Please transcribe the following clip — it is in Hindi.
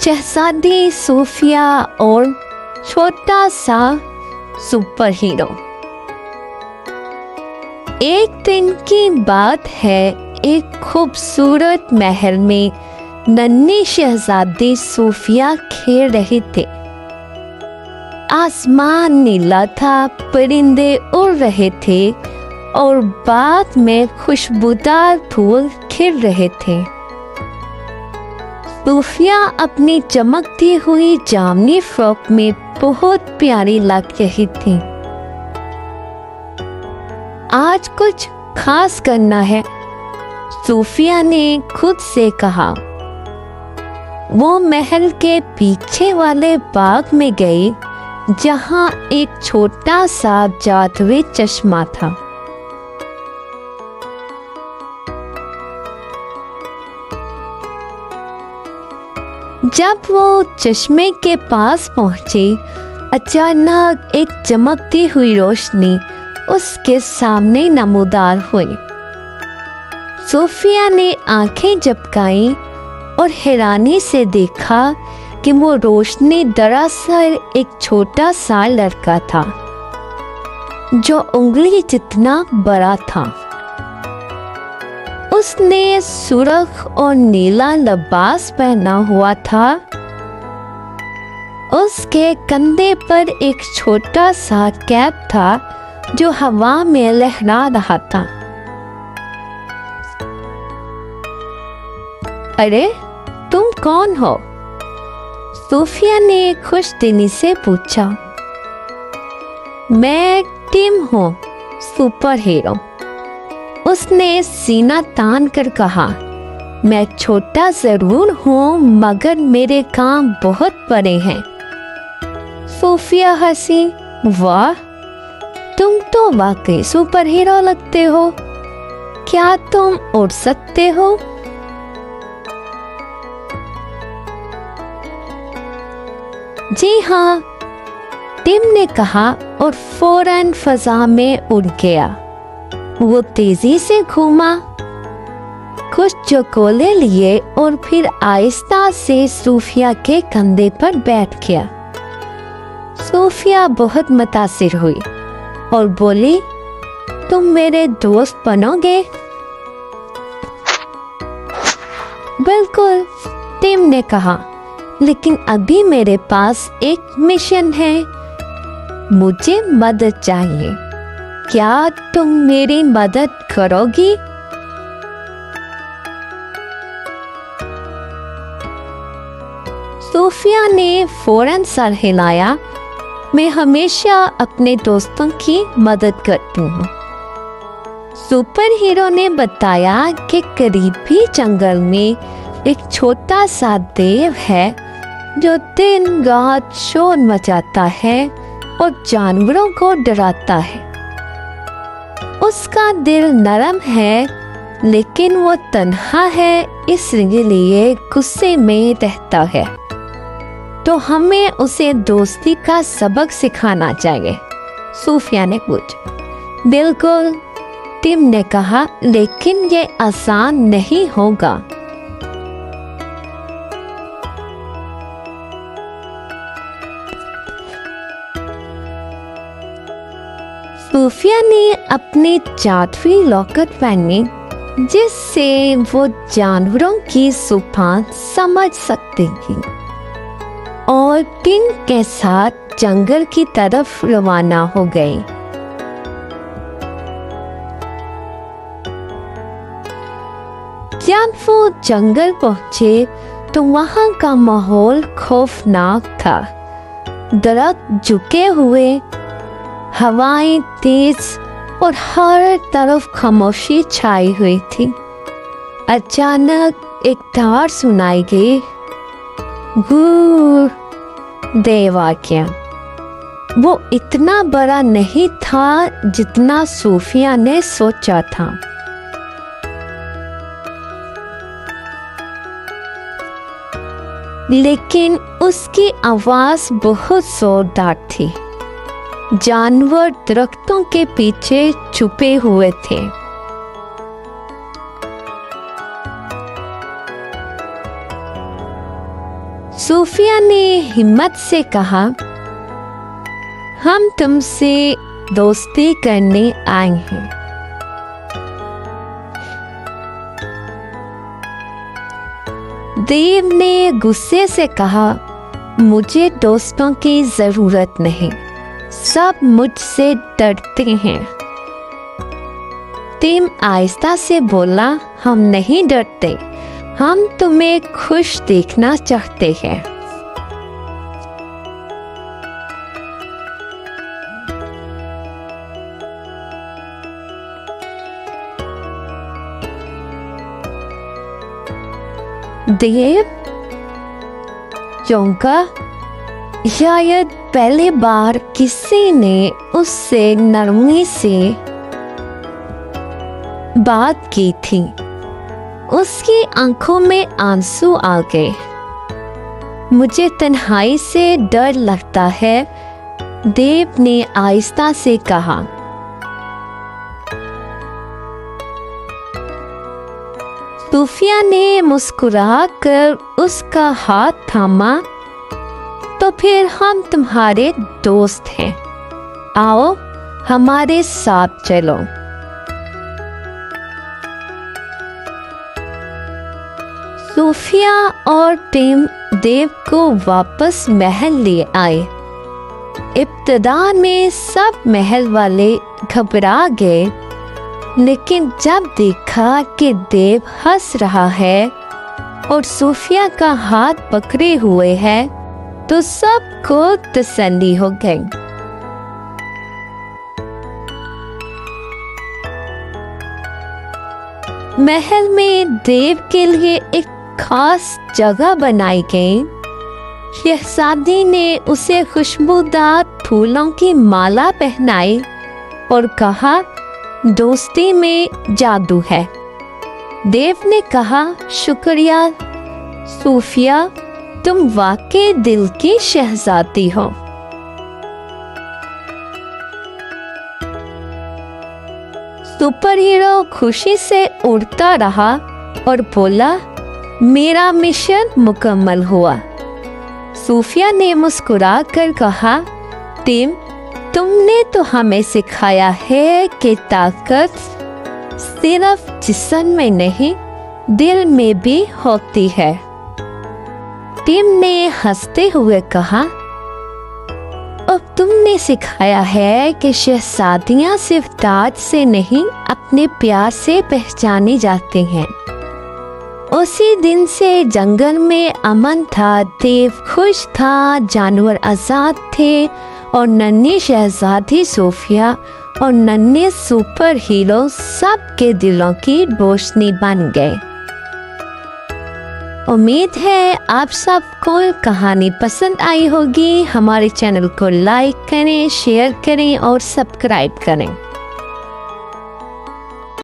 शहजादी सूफिया और छोटा सा सुपर हीरो। एक दिन की बात है, एक खूबसूरत महल में नन्ही शहजादी सूफिया खेल रही थे। आसमान नीला था, परिंदे उड़ रहे थे और बाग में खुशबूदार फूल खिल रहे थे। सूफिया अपनी चमकती हुई जामनी फ्रॉक में बहुत प्यारी लग रही थी। आज कुछ खास करना है, सूफिया ने खुद से कहा। वो महल के पीछे वाले बाग में गई, जहां एक छोटा सा जादुई चश्मा था। जब वो चश्मे के पास पहुंची, अचानक एक चमकती हुई रोशनी उसके सामने नमूदार हुई। सूफिया ने आंखें झपकाई और हैरानी से देखा कि वो रोशनी दरअसल एक छोटा सा लड़का था, जो उंगली जितना बड़ा था। उसने सुर्ख और नीला लिबास पहना हुआ था। उसके कंधे पर एक छोटा सा कैप था जो हवा में लहरा रहा था। अरे, तुम कौन हो? सूफिया ने खुशदिली से पूछा। मैं टिम हूँ, सुपर हीरो, उसने सीना तान कर कहा। मैं छोटा जरूर हूँ, मगर मेरे काम बहुत बड़े हैं। सूफिया हंसी। वाह, तुम तो वाकई सुपर हीरो लगते हो। क्या तुम उड़ सकते हो? जी हाँ, टिम ने कहा और फौरन फजा में उड़ गया। वो तेजी से घूमा, कुछ चौकोले लिए और फिर आहिस्ता से सूफिया के कंधे पर बैठ गया। सूफिया बहुत मुतासिर हुई और बोली, तुम मेरे दोस्त बनोगे? बिल्कुल, टिम ने कहा, लेकिन अभी मेरे पास एक मिशन है। मुझे मदद चाहिए। क्या तुम मेरी मदद करोगी? सूफिया ने फौरन सर हिलाया। मैं हमेशा अपने दोस्तों की मदद करती हूँ। सुपर हीरो ने बताया कि करीबी जंगल में एक छोटा सा देव है जो दिन रात शोर मचाता है और जानवरों को डराता है। उसका दिल नरम है, लेकिन वो तन्हा है, इसलिए गुस्से में रहता है। तो हमें उसे दोस्ती का सबक सिखाना चाहिए, सूफिया ने पूछा। बिल्कुल, टिम ने कहा, लेकिन ये आसान नहीं होगा। सूफिया ने अपनी जादुई लॉकेट पहनी, जिससे वो जानवरों की जुबान समझ सकती थी, और टिम के साथ जंगल की तरफ रवाना हो गई। जब वो जंगल पहुंचे तो वहां का माहौल खौफनाक था। दरख्त झुके हुए, हवाएं तेज और हर तरफ खामोशी छाई हुई थी। अचानक एक धार सुनाई गई। गूर देव आ गया। वो इतना बड़ा नहीं था जितना सूफिया ने सोचा था। लेकिन उसकी आवाज बहुत जोरदार थी। जानवर दरख्तों के पीछे छुपे हुए थे। सूफिया ने हिम्मत से कहा, हम तुमसे दोस्ती करने आए हैं। देव ने गुस्से से कहा, मुझे दोस्तों की जरूरत नहीं, सब मुझसे डरते हैं। टिम आहिस्ता से बोला, हम नहीं डरते, हम तुम्हें खुश देखना चाहते हैं। देव चौंका। शायद पहली बार किसी ने उससे नरमी से बात की थी। उसकी आंखों में आंसू आ गए। मुझे तन्हाई से डर लगता है, देव ने आहिस्ता से कहा। सूफिया ने मुस्कुराकर उसका हाथ थामा। तो फिर हम तुम्हारे दोस्त हैं, आओ हमारे साथ चलो। सूफिया और टिम देव को वापस महल ले आए। इब्तिदा में सब महल वाले घबरा गए, लेकिन जब देखा कि देव हंस रहा है और सूफिया का हाथ पकड़े हुए है, तो सबको तसल्ली हो गई। महल में देव के लिए एक खास जगह बनाई गई। शहजादी ने उसे खुशबूदार फूलों की माला पहनाई और कहा, दोस्ती में जादू है। देव ने कहा, शुक्रिया सूफिया, तुम वाकई दिल की शहजादी हो। सुपर हीरो खुशी से उड़ता रहा और बोला, मेरा मिशन मुकम्मल हुआ। सूफिया ने मुस्कुरा कर कहा, टिम, तुमने तो हमें सिखाया है कि ताकत सिर्फ जिस्म में नहीं, दिल में भी होती है। टिम ने हंसते हुए कहा, अब तुमने सिखाया है कि शहजादियां सिर्फ ताज से नहीं, अपने प्यार से पहचानी जाती हैं। उसी दिन से जंगल में अमन था, देव खुश था, जानवर आजाद थे और नन्ही शहजादी सूफिया और नन्हे सुपर हीरो सबके दिलों की रोशनी बन गए। उम्मीद है आप सबको कहानी पसंद आई होगी। हमारे चैनल को लाइक करें, शेयर करें और सब्सक्राइब करें।